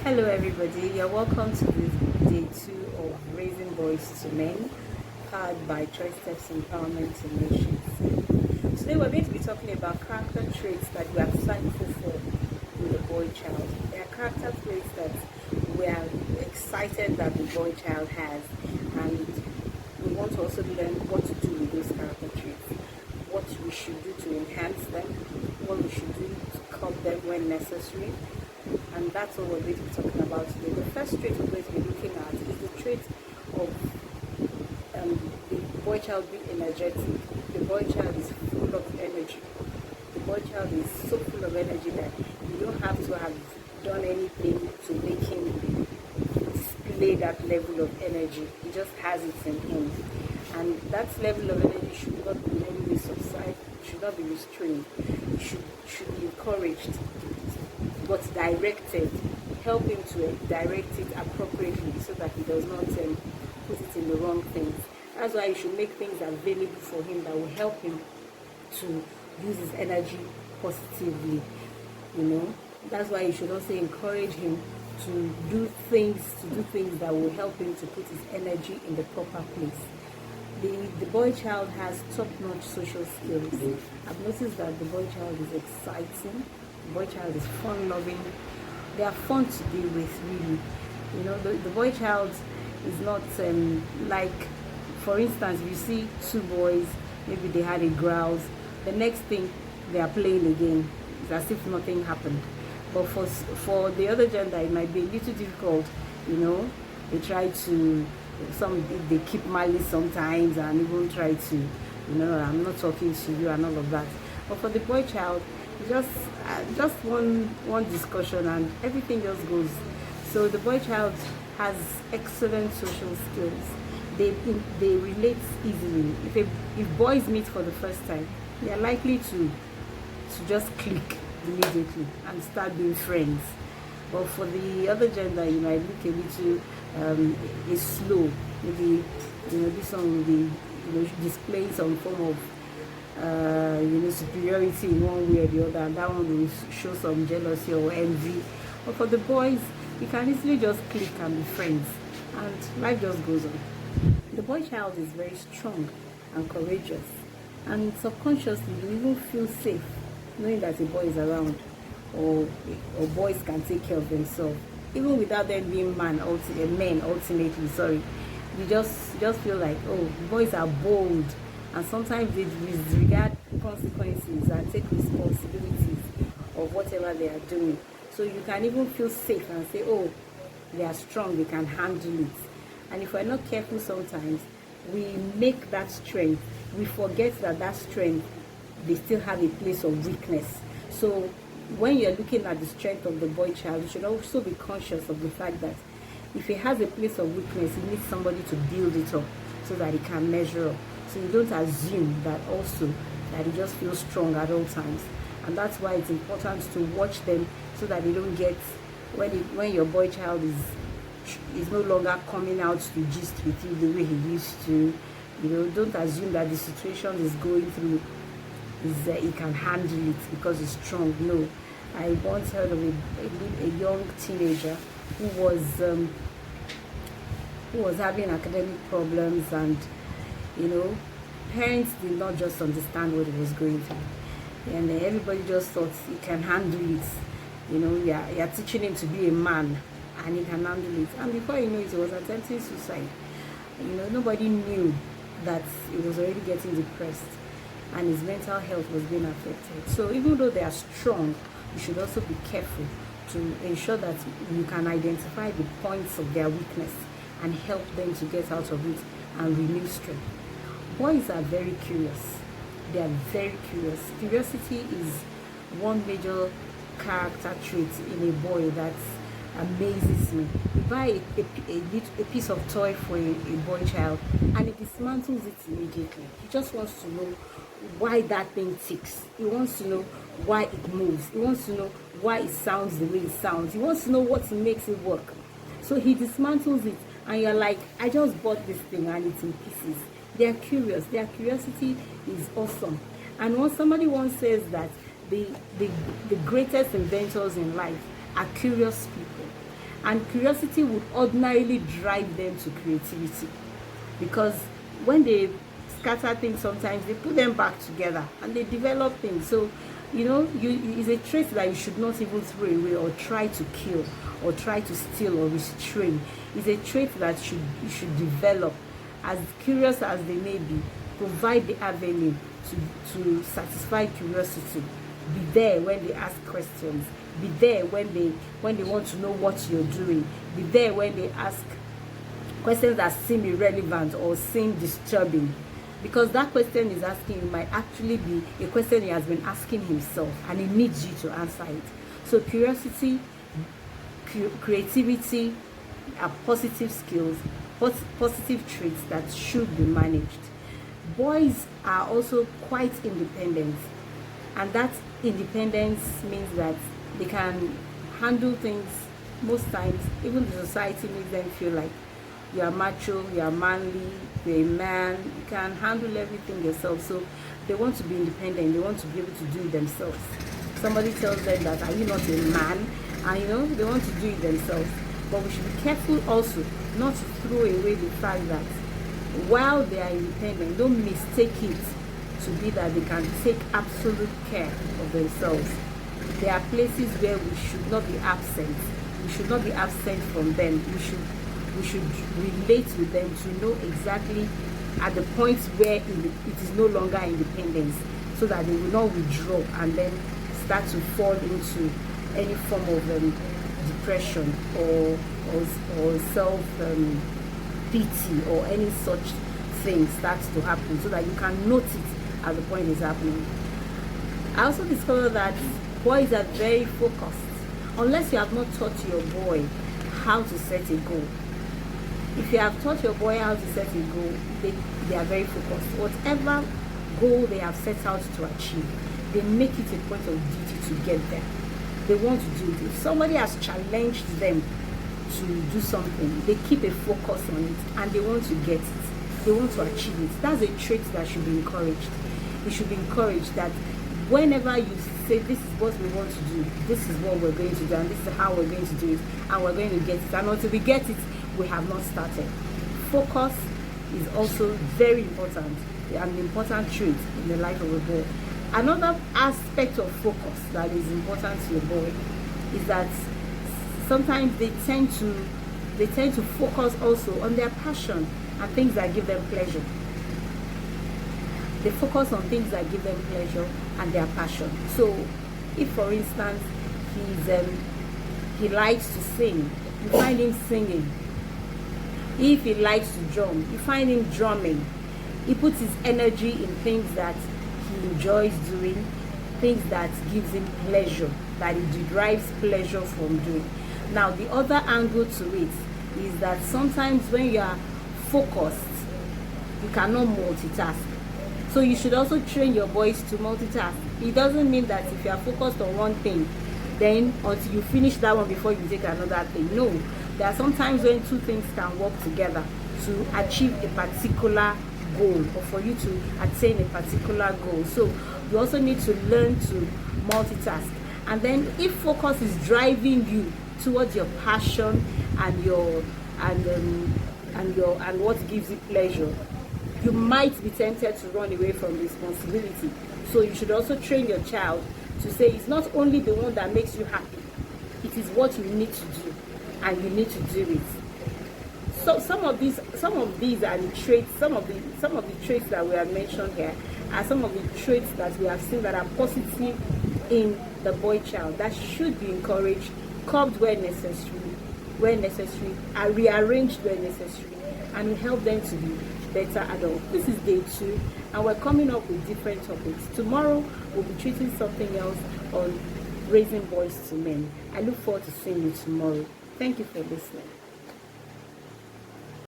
Hello, everybody. You're welcome to this day 2 of Raising Boys to Men, powered by Choice Steps Empowerment Solutions. Today, we're going to be talking about character traits that we are thankful for in the boy child. There are character traits that we are excited that the boy child has, and we want to also learn what to do with those character traits, what we should do to enhance them, what we should do to curb them when necessary, and that's what we're going to be talking about today. The first trait we're going to be looking at is the trait of the boy child being energetic. The boy child is full of energy. The boy child is so full of energy that you don't have to have done anything to make him display that level of energy. He just has it in him. And that level of energy should not be in any way subside, should not be restrained. It should be encouraged, but directed. Help him to direct it appropriately so that he does not put it in the wrong things. That's why you should make things available for him that will help him to use his energy positively. That's why you should also encourage him to do things that will help him to put his energy in the proper place. The boy child has top-notch social skills. I've noticed that the boy child is exciting. The boy child is fun-loving. They are fun to deal with, really. The boy child is not like, for instance, if you see two boys, maybe they had a grouse, the next thing they are playing again. It's as if nothing happened. But for the other gender, it might be a little difficult. They try to, they keep malice sometimes and even try to, I'm not talking to you and all of that. But for the boy child, just one discussion and everything just goes. So the boy child has excellent social skills. They relate easily. If boys meet for the first time, they are likely to just click immediately and start being friends. But for the other gender, you might look a little is slow. Maybe this one will be displaying some form of superiority in one way or the other, and that one will show some jealousy or envy. But for the boys, you can easily just click and be friends, and life just goes on. The boy child is very strong and courageous, and subconsciously you even feel safe knowing that a boy is around, or boys can take care of themselves, even without them being men ultimately. Sorry, you just feel like, oh, boys are bold, and sometimes they disregard consequences and take responsibilities of whatever they are doing. So you can even feel safe and say, oh, they are strong, they can handle it. And if we're not careful, sometimes we make that strength, we forget that strength, they still have a place of weakness. So when you're looking at the strength of the boy child, you should also be conscious of the fact that if he has a place of weakness, he needs somebody to build it up so that he can measure up. So you don't assume that also that he just feels strong at all times. And that's why it's important to watch them so that they don't get, when your boy child is no longer coming out to gist with you the way he used to. Don't assume that the situation is going through he can handle it because he's strong. No. I once heard of a young teenager who was having academic problems, and parents did not just understand what he was going through, and everybody just thought he can handle it. You're teaching him to be a man and he can handle it, and before you know it, he was attempting suicide. Nobody knew that he was already getting depressed and his mental health was being affected. So even though they are strong, you should also be careful to ensure that you can identify the points of their weakness and help them to get out of it and renew strength. Boys are very curious. They are very curious. Curiosity is one major character trait in a boy that amazes me. You buy a piece of toy for a boy child and he dismantles it immediately. He just wants to know why that thing ticks. He wants to know why it moves. He wants to know why it sounds the way it sounds. He wants to know what makes it work. So he dismantles it, and you're like, I just bought this thing and it's in pieces. They are curious. Their curiosity is awesome. And when somebody once says that the greatest inventors in life are curious people, And curiosity would ordinarily drive them to creativity, because when they scatter things, sometimes they put them back together and they develop things. So it's a trait that you should not even throw away or try to kill or try to steal or restrain. It's a trait that you should develop. As curious as they may be, provide the avenue to satisfy curiosity. Be there when they ask questions. Be there when they want to know what you're doing. Be there when they ask questions that seem irrelevant or seem disturbing, because that question is asking you might actually be a question he has been asking himself, and he needs you to answer it. So curiosity, creativity are positive skills, positive traits that should be managed. Boys are also quite independent, and that independence means that they can handle things most times. Even the society makes them feel like you are macho, you are manly, you're a man, you can handle everything yourself. So they want to be independent, they want to be able to do it themselves. Somebody tells them that, are you not a man? And they want to do it themselves. But we should be careful also not to throw away the fact that while they are independent, don't mistake it to be that they can take absolute care of themselves. There are places where we should not be absent. We should not be absent from them. We should relate with them to know exactly at the point where it is no longer independence, so that they will not withdraw and then start to fall into any form of depression or self pity or any such thing starts to happen, so that you can note it at the point it's happening. I also discovered that boys are very focused. Unless you have not taught your boy how to set a goal. If you have taught your boy how to set a goal, they are very focused. Whatever goal they have set out to achieve, they make it a point of duty to get there. They want to do it. If somebody has challenged them to do something, they keep a focus on it and they want to get it. They want to achieve it. That's a trait that should be encouraged. It should be encouraged that whenever you say, this is what we want to do, this is what we're going to do, and this is how we're going to do it, and we're going to get it, and until we get it, we have not started. Focus is also very important, an important trait in the life of a boy. Another aspect of focus that is important to a boy is that sometimes they tend to focus also on their passion and things that give them pleasure. They focus on things that give them pleasure and their passion. So if, for instance, he likes to sing, you find him singing. If he likes to drum, you find him drumming. He puts his energy in things that he enjoys doing, things that gives him pleasure, that he derives pleasure from doing. Now, the other angle to it is that sometimes when you are focused, you cannot multitask. So you should also train your boys to multitask. It doesn't mean that if you are focused on one thing, then until you finish that one before you take another thing. No, there are some times when two things can work together to achieve a particular goal, or for you to attain a particular goal. So you also need to learn to multitask. And then if focus is driving you towards your passion and what gives you pleasure, you might be tempted to run away from responsibility. So you should also train your child to say it's not only the one that makes you happy, it is what you need to do, and you need to do it. So some of these are the traits, some of the traits that we have mentioned here are some of the traits that we have seen that are positive in the boy child that should be encouraged, curbed where necessary, and rearranged where necessary, and will help them to be better adults. This is day 2, and we're coming up with different topics. Tomorrow we'll be treating something else on raising boys to men. I look forward to seeing you tomorrow. Thank you for listening.